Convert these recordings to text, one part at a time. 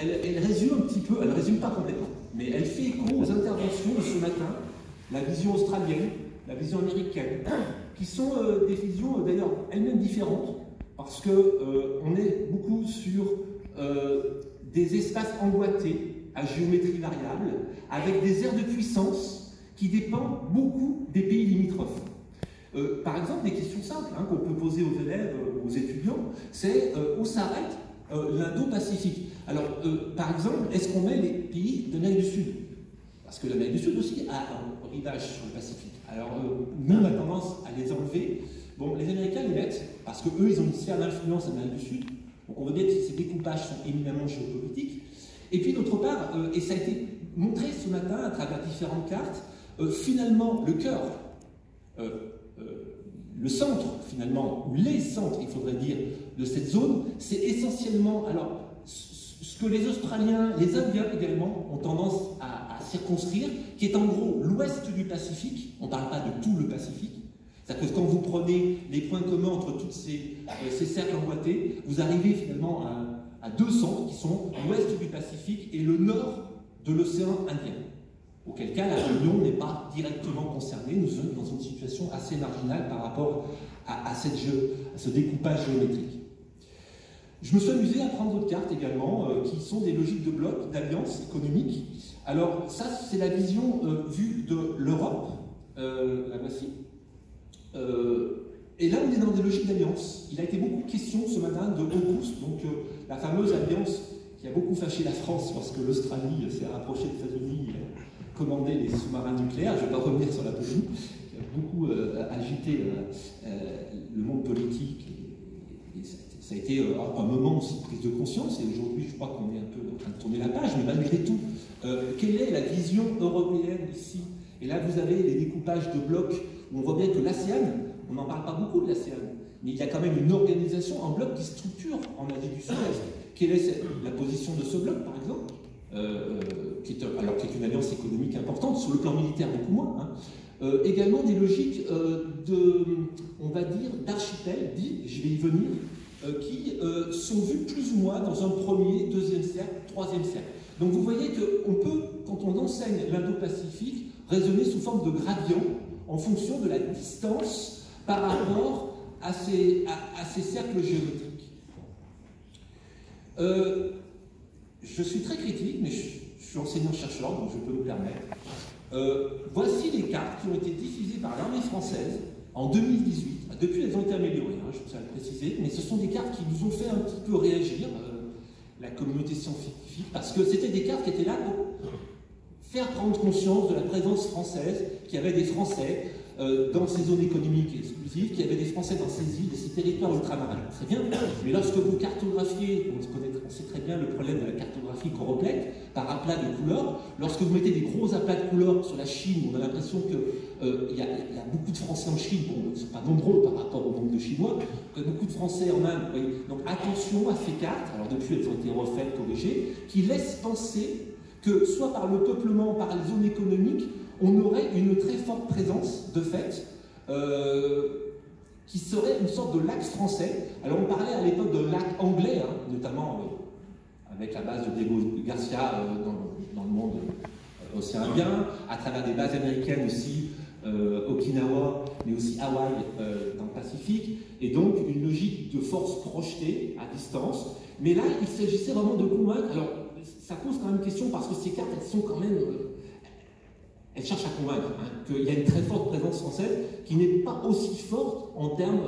elle résume un petit peu, elle ne résume pas complètement, mais elle fait écho aux interventions de ce matin, la vision australienne, la vision américaine, qui sont des visions d'ailleurs elles-mêmes différentes, parce qu'on est beaucoup sur des espaces emboîtés à géométrie variable, avec des aires de puissance qui dépendent beaucoup des pays limitrophes. Par exemple, des questions simples qu'on peut poser aux élèves, aux étudiants, c'est où s'arrête l'Indo-Pacifique. Alors, par exemple, est-ce qu'on met les pays de l'Amérique du Sud? Parce que l'Amérique du Sud aussi a un rivage sur le Pacifique. Alors, nous, on a tendance à les enlever. Bon, les Américains les mettent, parce qu'eux, ils ont une sphère d'influence en Amérique du Sud. Donc, on veut bien que ces découpages sont éminemment géopolitiques. Et puis, d'autre part, et ça a été montré ce matin à travers différentes cartes, finalement, le cœur, le centre, finalement, ou les centres, il faudrait dire, de cette zone, c'est essentiellement, alors, ce que les Australiens, les Indiens également, ont tendance à circonscrire, qui est en gros l'ouest du Pacifique. On ne parle pas de tout le Pacifique. C'est-à-dire que quand vous prenez les points communs entre tous ces cercles emboîtés, vous arrivez finalement à deux centres qui sont l'ouest du Pacifique et le nord de l'océan Indien. Auquel cas, la Réunion n'est pas directement concernée. Nous sommes dans une situation assez marginale par rapport à ce découpage géométrique. Je me suis amusé à prendre d'autres cartes également, qui sont des logiques de blocs, d'alliances économiques. Alors, ça, c'est la vision vue de l'Europe. La voici. Et là, on est dans des logiques d'alliance. Il a été beaucoup question ce matin de AUKUS, donc la fameuse alliance qui a beaucoup fâché la France lorsque l'Australie s'est rapprochée des États-Unis, commandé les sous-marins nucléaires. Je ne vais pas revenir sur la polémique, qui a beaucoup agité le monde politique. Et ça a été un moment aussi de prise de conscience, et aujourd'hui, je crois qu'on est un peu en train de tourner la page, mais malgré tout, quelle est la vision européenne ici? Et là, vous avez les découpages de blocs, où on voit bien que l'ASEAN, on n'en parle pas beaucoup de l'ASEAN, mais il y a quand même une organisation en bloc qui structure en Asie du Sud-Est. Quelle est la position de ce bloc, par exemple, qui est une alliance économique importante, sur le plan militaire beaucoup moins, également des logiques on va dire, d'archipel, je vais y venir, qui sont vues plus ou moins dans un premier, deuxième cercle, troisième cercle. Donc vous voyez qu'on peut, quand on enseigne l'Indo-Pacifique, raisonner sous forme de gradient en fonction de la distance par rapport à ces cercles géométriques. Je suis très critique, mais je suis enseignant-chercheur, donc je peux me permettre. Voici les cartes qui ont été diffusées par l'armée française en 2018. Depuis, elles ont été améliorées, je tiens à le préciser, mais ce sont des cartes qui nous ont fait un petit peu réagir, la communauté scientifique, parce que c'était des cartes qui étaient là pour faire prendre conscience de la présence française, qu'il y avait des Français dans ces zones économiques exclusives, qu'il y avait des Français dans ces îles, ces territoires ultramarins. Très bien, mais lorsque vous cartographiez, on sait très bien le problème de la cartographie qu'on replète par aplat de couleurs, lorsque vous mettez des gros aplats de couleurs sur la Chine, on a l'impression qu'il y a beaucoup de Français en Chine, bon, ils ne sont pas nombreux par rapport au nombre de Chinois, il y a beaucoup de Français en Inde, vous voyez. Donc attention à ces cartes, alors depuis elles ont été refaites, corrigées, qui laissent penser que soit par le peuplement, par les zones économiques, on aurait une très forte présence, de fait, qui serait une sorte de lac français. Alors on parlait à l'époque de lac anglais, notamment avec la base de Diego Garcia dans le monde océan Indien, à travers des bases américaines aussi, Okinawa, mais aussi Hawaï dans le Pacifique, et donc une logique de force projetée à distance. Mais là, il s'agissait vraiment de convaincre. Alors, ça pose quand même une question parce que ces cartes, elles sont quand même... elles cherchent à convaincre qu'il y a une très forte présence française qui n'est pas aussi forte en termes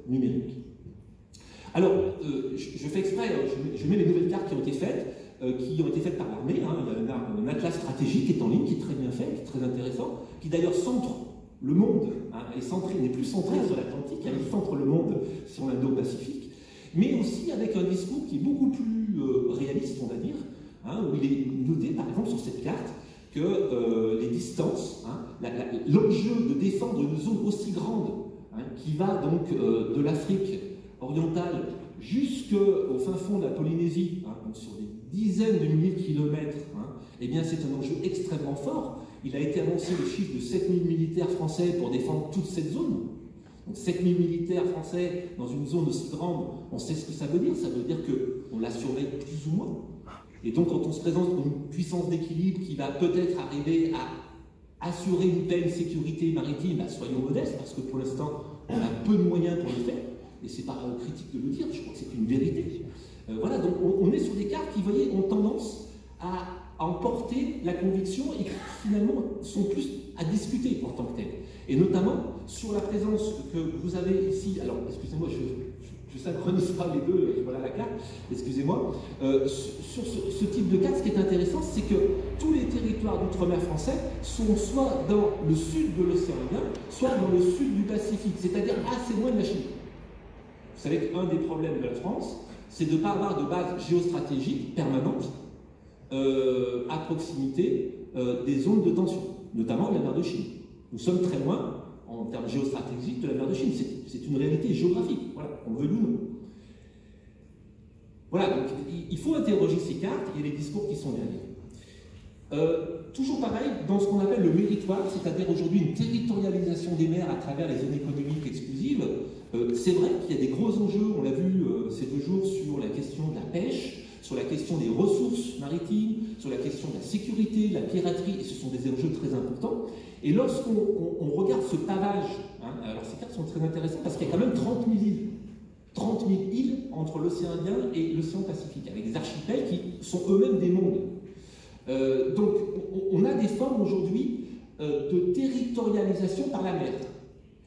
numériques. Alors, je fais exprès, je mets les nouvelles cartes qui ont été faites par l'armée. Il y a un atlas stratégique qui est en ligne, qui est très bien fait, qui est très intéressant, qui d'ailleurs centre le monde, n'est plus centré sur l'Atlantique, il centre le monde sur l'Indo-Pacifique, mais aussi avec un discours qui est beaucoup plus réaliste, on va dire, où il est noté, par exemple, sur cette carte, que les distances, l'enjeu de défendre une zone aussi grande, qui va donc de l'Afrique orientale jusqu'au fin fond de la Polynésie, donc sur des dizaines de milliers de kilomètres, eh bien c'est un enjeu extrêmement fort. Il a été annoncé le chiffre de 7000 militaires français pour défendre toute cette zone. Donc 7000 militaires français dans une zone aussi grande, on sait ce que ça veut dire. Ça veut dire qu'on la surveille plus ou moins. Et donc, quand on se présente comme une puissance d'équilibre qui va peut-être arriver à assurer une telle sécurité maritime, bah, soyons modestes, parce que pour l'instant, on a peu de moyens pour le faire, et c'est pas critique de le dire, je crois que c'est une vérité. Voilà, donc on est sur des cartes qui, vous voyez, ont tendance à emporter la conviction et qui finalement sont plus à discuter en tant que telles. Et notamment sur la présence que vous avez ici, alors excusez-moi, je synchronise pas les deux, voilà la carte, excusez-moi. Sur ce type de carte, ce qui est intéressant, c'est que tous les territoires d'outre-mer français sont soit dans le sud de l'océan Indien, soit dans le sud du Pacifique, c'est-à-dire assez loin de la Chine. Vous savez qu'un des problèmes de la France, c'est de ne pas avoir de base géostratégique permanente à proximité des zones de tension, notamment la mer de Chine. Nous sommes très loin, en termes géostratégiques, de la mer de Chine. C'est une réalité géographique, voilà, on veut ou non. Voilà, donc il faut interroger ces cartes et les discours qui sont derrière. Toujours pareil, dans ce qu'on appelle le méritoire, c'est-à-dire aujourd'hui une territorialisation des mers à travers les zones économiques exclusives, c'est vrai qu'il y a des gros enjeux, on l'a vu ces 2 jours sur la question de la pêche, sur la question des ressources maritimes, sur la question de la sécurité, de la piraterie, et ce sont des enjeux très importants. Et lorsqu'on regarde ce pavage, hein, alors ces cartes sont très intéressantes parce qu'il y a quand même 30 000 îles. 30 000 îles entre l'océan Indien et l'océan Pacifique, avec des archipels qui sont eux-mêmes des mondes. Donc on a des formes aujourd'hui de territorialisation par la mer.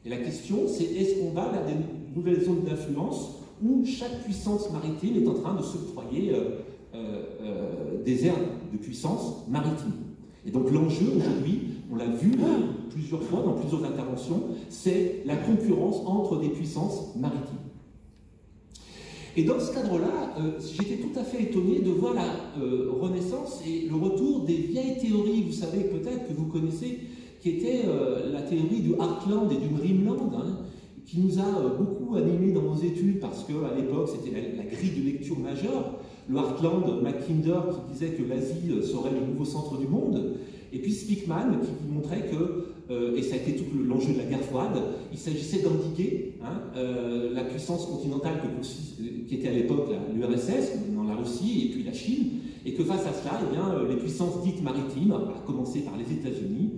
Et la question, c'est est-ce qu'on va vers des nouvelles zones d'influence où chaque puissance maritime est en train de s'octroyer des aires de puissance maritime. Et donc l'enjeu aujourd'hui, on l'a vu plusieurs fois dans plusieurs interventions, c'est la concurrence entre des puissances maritimes. Et dans ce cadre-là, j'étais tout à fait étonné de voir la renaissance et le retour des vieilles théories, vous savez peut-être que vous connaissez, qui était la théorie du Heartland et du Dreamland, hein, qui nous a beaucoup animés dans nos études parce qu'à l'époque c'était la grille de lecture majeure. Le Heartland, Mackinder qui disait que l'Asie serait le nouveau centre du monde, et puis Speakman qui montrait que, et ça a été tout l'enjeu de la guerre froide, il s'agissait d'endiguer hein, la puissance continentale qui était à l'époque l'URSS, dans la Russie et puis la Chine, et que face à cela, eh bien, les puissances dites maritimes, à commencer par les États-Unis,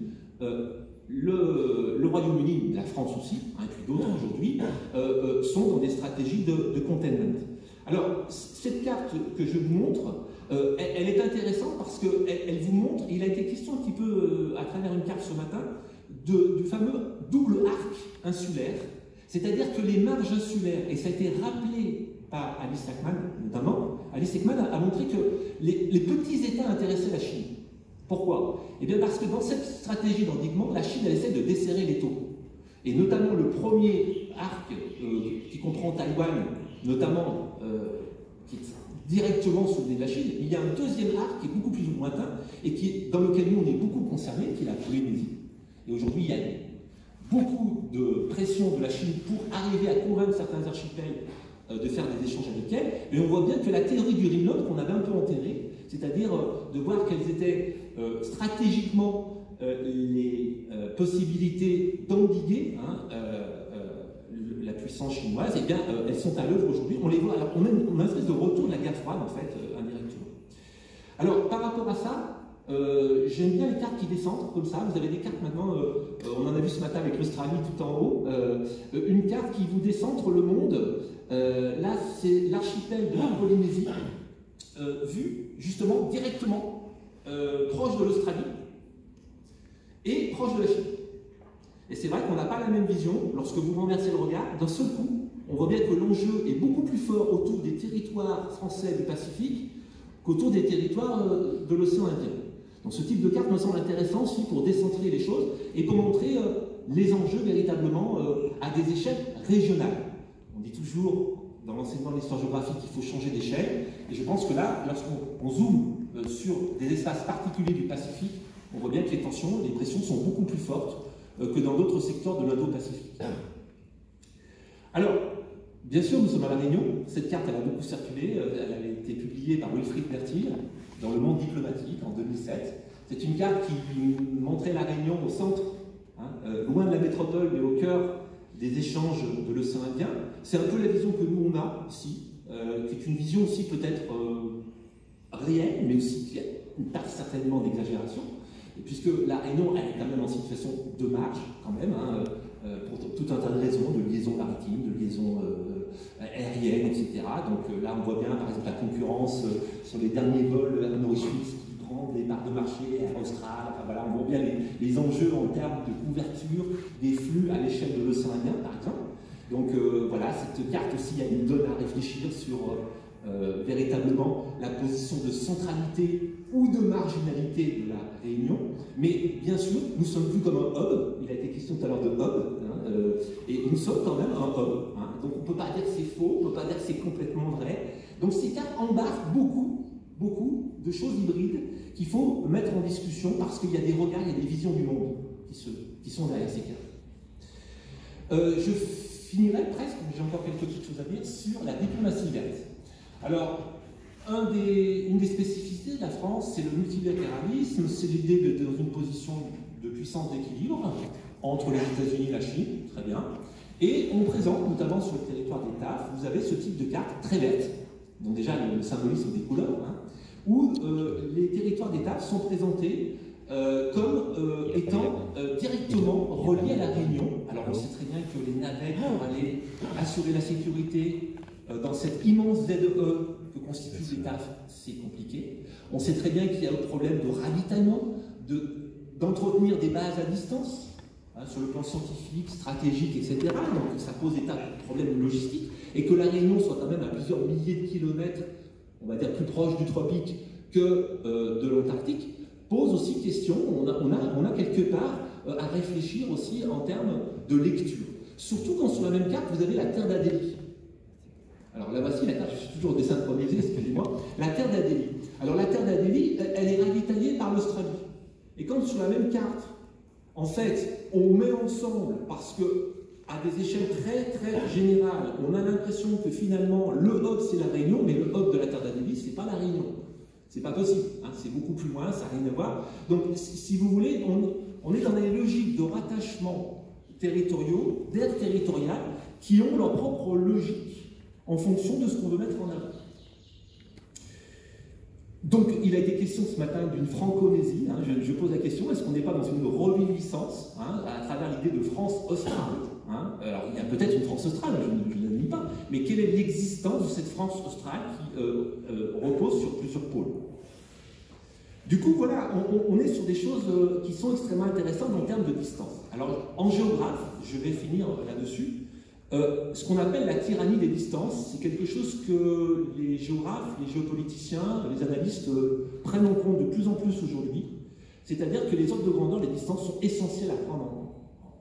le Royaume-Uni, la France aussi, hein, et puis d'autres aujourd'hui, sont dans des stratégies de containment. Alors, cette carte que je vous montre, elle est intéressante parce qu'elle vous montre, il a été question un petit peu à travers une carte ce matin, du fameux double arc insulaire, c'est-à-dire que les marges insulaires, et ça a été rappelé par Alice Ekman notamment, Alice Ekman a montré que les petits États intéressaient la Chine. Pourquoi? Eh bien parce que dans cette stratégie d'endiguement, la Chine elle essaie de desserrer les taux. Et notamment le premier arc qui comprend Taïwan, notamment qui est directement sous le nez de la Chine, il y a un deuxième arc qui est beaucoup plus lointain et dans lequel nous on est beaucoup concernés, qui est la Polynésie. Et aujourd'hui il y a beaucoup de pression de la Chine pour arriver à convaincre certains archipels de faire des échanges avec elle, mais on voit bien que la théorie du Dreamland qu'on avait un peu enterrée, c'est-à-dire de voir quelles étaient stratégiquement les possibilités d'endiguer hein, la puissance chinoise, eh bien, elles sont à l'œuvre aujourd'hui. On les voit, alors on a une espèce de retour de la guerre froide, en fait, indirectement. Alors, par rapport à ça, j'aime bien les cartes qui descendent, comme ça. Vous avez des cartes maintenant, on en a vu ce matin avec l'Australie tout en haut, une carte qui vous décentre le monde. Là, c'est l'archipel de la Polynésie, vu justement directement proche de l'Australie et proche de la Chine. Et c'est vrai qu'on n'a pas la même vision lorsque vous renversez le regard. D'un seul coup, on voit bien que l'enjeu est beaucoup plus fort autour des territoires français du Pacifique qu'autour des territoires de l'océan Indien. Donc ce type de carte me semble intéressant aussi pour décentrer les choses et pour montrer les enjeux véritablement à des échelles régionales. On dit toujours dans l'enseignement de l'histoire géographique qu'il faut changer d'échelle, et je pense que là, lorsqu'on zoome sur des espaces particuliers du Pacifique, on voit bien que les tensions, les pressions sont beaucoup plus fortes que dans d'autres secteurs de l'Indo-Pacifique. Alors, bien sûr, nous sommes à La Réunion. Cette carte, elle a beaucoup circulé. Elle avait été publiée par Wilfried Bertil dans Le Monde diplomatique en 2007. C'est une carte qui montrait La Réunion au centre, hein, loin de la métropole, mais au cœur des échanges de l'océan Indien. C'est un peu la vision que nous, on a ici, qui est une vision aussi peut-être réelle, mais aussi une part certainement d'exagération, puisque la Réunion elle est quand même en situation de marge, quand même, hein, pour tout un tas de raisons, de liaisons maritimes, de liaisons aériennes, etc. Donc là, on voit bien, par exemple, la concurrence sur les derniers vols Air Mauritius qui prend des parts de marché Air Austral. Enfin, voilà, on voit bien les enjeux en termes de couverture des flux à l'échelle de l'océan Indien, par exemple. Donc voilà, cette carte aussi, elle nous donne à réfléchir sur véritablement la position de centralité ou de marginalité de la Réunion. Mais bien sûr, nous sommes vus comme un hub. Il a été question tout à l'heure de hub, hein, et nous sommes quand même un hub. Hein. Donc on ne peut pas dire que c'est faux, on ne peut pas dire que c'est complètement vrai. Donc ces cartes embarquent beaucoup de choses hybrides qu'il faut mettre en discussion parce qu'il y a des regards, il y a des visions du monde qui sont derrière ces cartes. Je finirai presque, mais j'ai encore quelques petites choses à dire, sur la diplomatie verte. Alors, une des spécificités de la France, c'est le multilatéralisme, c'est l'idée d'être dans une position de puissance d'équilibre entre les États-Unis et la Chine, très bien. Et on présente, notamment sur le territoire des TAF, vous avez ce type de carte très verte, donc déjà le symbolisme des couleurs, hein, où les territoires des TAF sont présentés comme étant directement reliés à la Réunion. Alors on sait très bien que les navettes pour aller assurer la sécurité dans cette immense ZE que constitue les TAF, c'est compliqué. On sait très bien qu'il y a le problème de ravitaillement, d'entretenir des bases à distance, hein, sur le plan scientifique, stratégique, etc. Donc ça pose des tas de problèmes logistiques. Et que la Réunion soit quand même à plusieurs milliers de kilomètres, on va dire plus proche du tropique que de l'Antarctique, pose aussi question. On a quelque part à réfléchir aussi en termes de lecture. Surtout quand sur la même carte, vous avez la terre d'Adélie. Alors là voici la carte, je suis toujours au dessin de premier jet, excusez-moi. La terre d'Adélie. Alors la terre d'Adélie, elle est ravitaillée par l'Australie. Et quand sur la même carte, en fait, on met ensemble, parce que à des échelles très générales, on a l'impression que finalement le hub c'est la Réunion, mais le hub de la terre d'Adélie, c'est pas la Réunion. C'est pas possible, hein, c'est beaucoup plus loin, ça n'a rien à voir. Donc si vous voulez, on est dans des logiques de rattachement territoriaux, d'aires territoriales, qui ont leur propre logique en fonction de ce qu'on veut mettre en avant. Donc, il a été question ce matin d'une franconésie. Hein, je pose la question, est-ce qu'on n'est pas dans une reviviscence, hein, à travers l'idée de France australe, hein? Alors, il y a peut-être une France australe, je ne l'admets pas, mais quelle est l'existence de cette France australe qui repose sur plusieurs pôles? Du coup, voilà, on est sur des choses qui sont extrêmement intéressantes en termes de distance. Alors, en géographe, je vais finir là-dessus. Ce qu'on appelle la tyrannie des distances, c'est quelque chose que les géographes, les géopoliticiens, les analystes prennent en compte de plus en plus aujourd'hui. C'est-à-dire que les ordres de grandeur, les distances sont essentielles à prendre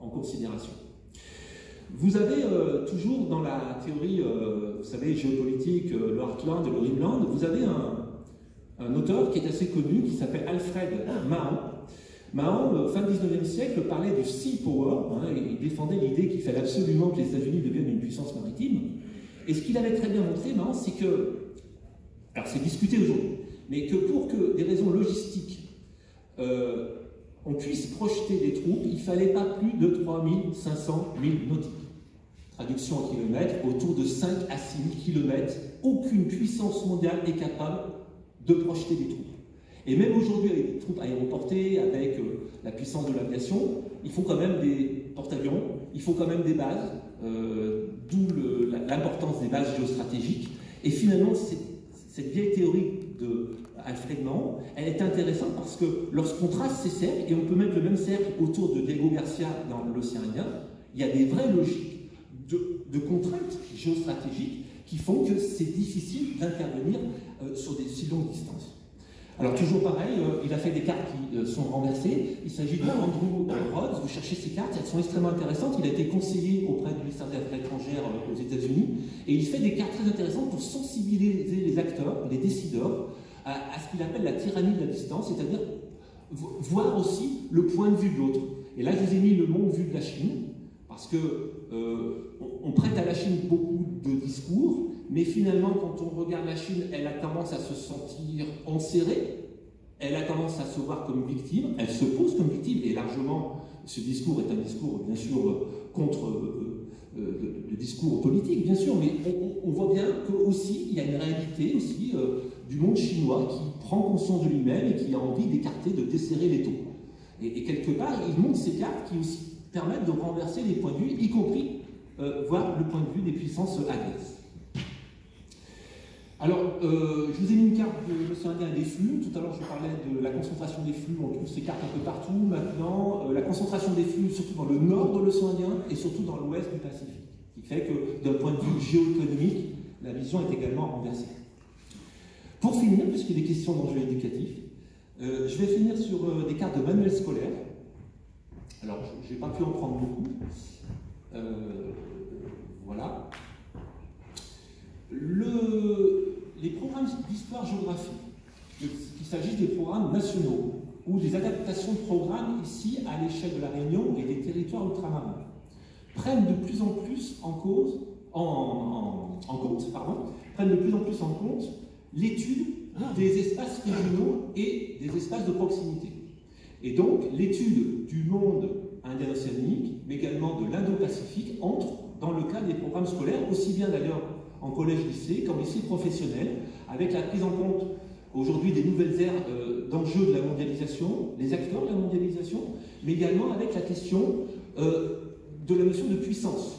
en considération. Vous avez toujours dans la théorie, vous savez, géopolitique, le Heartland et le Rimland, vous avez un auteur qui est assez connu, qui s'appelle Alfred Mahon. Mahon, fin du 19e siècle, parlait du sea power, hein, et il défendait l'idée qu'il fallait absolument que les États-Unis deviennent une puissance maritime. Et ce qu'il avait très bien montré, Mahon, c'est que, alors c'est discuté aujourd'hui, mais que pour que des raisons logistiques, on puisse projeter des troupes, il ne fallait pas plus de 3500 milles nautiques. Traduction en kilomètres, autour de 5 à 6 000 kilomètres, aucune puissance mondiale est capable de projeter des troupes. Et même aujourd'hui, avec des troupes aéroportées, avec la puissance de l'aviation, il faut quand même des porte-avions, il faut quand même des bases, d'où l'importance des bases géostratégiques. Et finalement, cette vieille théorie de Alfred Mahon, elle est intéressante parce que lorsqu'on trace ces cercles, et on peut mettre le même cercle autour de Diego Garcia dans l'océan Indien, il y a des vraies logiques de contraintes géostratégiques qui font que c'est difficile d'intervenir sur des si longues distances. Alors toujours pareil, il a fait des cartes qui sont renversées. Il s'agit de Andrew Rhodes. Vous cherchez ces cartes, elles sont extrêmement intéressantes. Il a été conseiller auprès du ministère des Affaires étrangères aux États-Unis. Et il fait des cartes très intéressantes pour sensibiliser les acteurs, les décideurs, à ce qu'il appelle la tyrannie de la distance, c'est-à-dire voir aussi le point de vue de l'autre. Et là, je vous ai mis le monde vu de la Chine, parce que on prête à la Chine beaucoup de discours, mais finalement, quand on regarde la Chine, elle a tendance à se sentir enserrée, elle a tendance à se voir comme victime, elle se pose comme victime, et largement, ce discours est un discours, bien sûr, contre le discours politique, bien sûr, mais on voit bien qu'aussi, il y a une réalité aussi du monde chinois qui prend conscience de lui-même et qui a envie d'écarter, de desserrer les taux. Et quelque part, il montre ces cartes qui aussi permettent de renverser les points de vue, y compris voir le point de vue des puissances adverses. Alors, je vous ai mis une carte de l'océan Indien et des flux. Tout à l'heure, je parlais de la concentration des flux. On trouve ces cartes un peu partout. Maintenant, la concentration des flux, surtout dans le nord de l'océan Indien et surtout dans l'ouest du Pacifique. Ce qui fait que, d'un point de vue géoéconomique, la vision est également renversée. Pour finir, puisqu'il est question d'enjeux éducatifs, je vais finir sur des cartes de manuels scolaires. Alors, je n'ai pas pu en prendre beaucoup. Voilà. Les programmes d'histoire-géographie, qu'il s'agisse des programmes nationaux ou des adaptations de programmes ici à l'échelle de la Réunion et des territoires ultramarins, prennent de plus en plus en compte l'étude des espaces régionaux et des espaces de proximité. Et donc, l'étude du monde indien-océanique, mais également de l'Indo-Pacifique, entre dans le cadre des programmes scolaires, aussi bien d'ailleurs en collège-lycée qu'en lycée professionnel, avec la prise en compte aujourd'hui des nouvelles aires d'enjeux de la mondialisation, les acteurs de la mondialisation, mais également avec la question de la notion de puissance.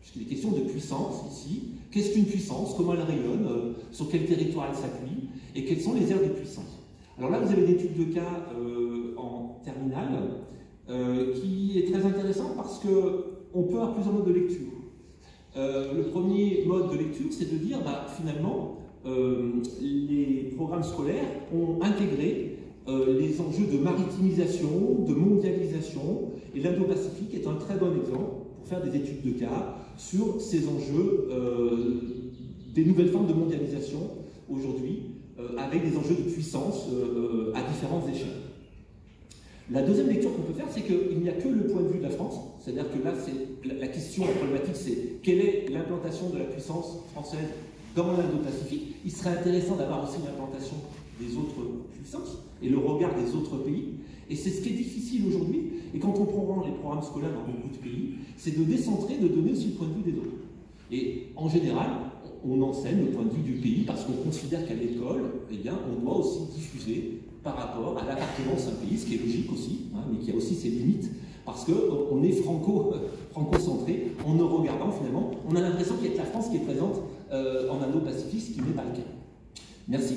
Puisqu'il est question de puissance ici. Qu'est-ce qu'une puissance? Comment elle rayonne? Sur quel territoire elle s'appuie? Et quelles sont les aires de puissance? Alors là, vous avez une étude de cas en terminale qui est très intéressante parce qu'on peut avoir plusieurs modes de lecture. Le premier mode de lecture, c'est de dire, finalement, les programmes scolaires ont intégré les enjeux de maritimisation, de mondialisation, et l'Indo-Pacifique est un très bon exemple pour faire des études de cas sur ces enjeux des nouvelles formes de mondialisation aujourd'hui, avec des enjeux de puissance à différentes échelles. La deuxième lecture qu'on peut faire, c'est qu'il n'y a que le point de vue de la France, c'est-à-dire que là, la question, la problématique, c'est quelle est l'implantation de la puissance française dans l'Indo-Pacifique. Il serait intéressant d'avoir aussi l'implantation des autres puissances et le regard des autres pays. Et c'est ce qui est difficile aujourd'hui, et quand on prend les programmes scolaires dans beaucoup de pays, c'est de décentrer, de donner aussi le point de vue des autres. Et en général, on enseigne le point de vue du pays parce qu'on considère qu'à l'école, eh bien, on doit aussi diffuser par rapport à l'appartenance à un pays, ce qui est logique aussi, mais qui a aussi ses limites, parce qu'on est franco-centré, en ne regardant finalement, on a l'impression qu'il y a que la France qui est présente en Indo-Pacifique, ce qui n'est pas le cas. Merci.